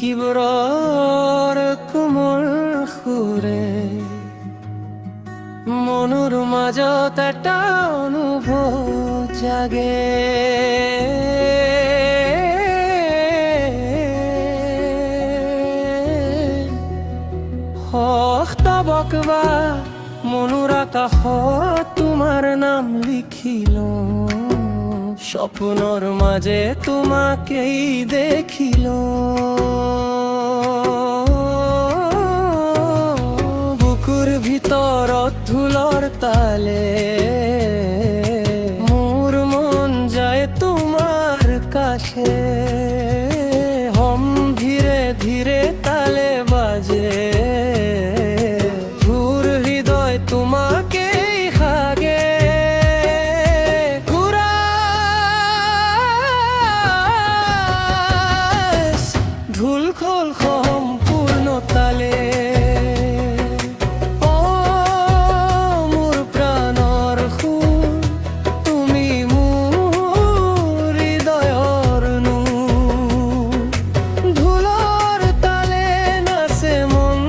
কিবৰৰ কোমল সুৰে মনৰ মাজত এটা অনুভৱ জাগে। তবকবা মনৰ আকাশত তোমাৰ নাম লিখিলো, স্বপ্নৰ মাজে তোমাকেই দেখিলো। বুকুৰ ভিতৰত ঢোলৰ তালে মোৰ মন যায় তোমাৰ কাছে। হম ধীৰে ধীৰে তালে বাজে, ঘূৰ হৃদয় তোমাকেই হাগে। ঢোল খোল সম্পূৰ্ণ তালে, মোৰ প্ৰাণৰ সুৰ তুমি মোৰ হৃদয়ৰ নূৰ। ঢোলৰ তালে নাচে মন,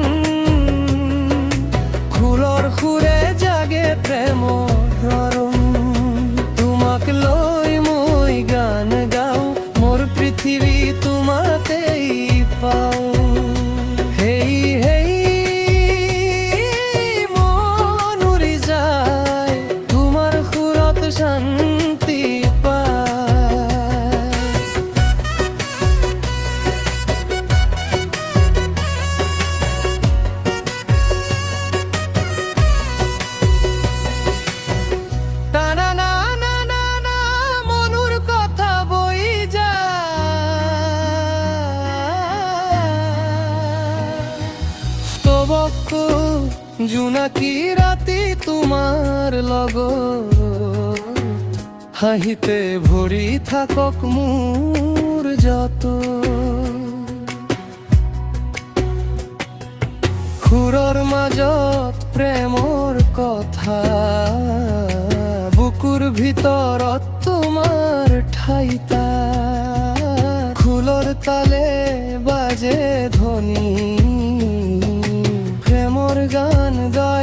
খোলৰ সুৰে জাগে প্ৰেমৰ ৰৰণ। তোমাক লৈ মই গান গাওঁ, মোৰ পৃথিৱী তোমাতেই পাওঁ। হেই হেই মন উৰি যায়, তোমাৰ সুৰত শান্তি পায়। না না না না না না মনুৰ কথা বৈ স্তবক জোনাকী ৰাতি তোমাৰ লগত, হাঁহিতে ভৰি থাকক মোৰ যত। সুৰৰ মাজত প্ৰেমৰ কথা, বুকুৰ ভিতৰত তোমাৰ ঠাইতা। খোলৰ তালে বাজে ধ্বনি, প্ৰেমৰ গান গায়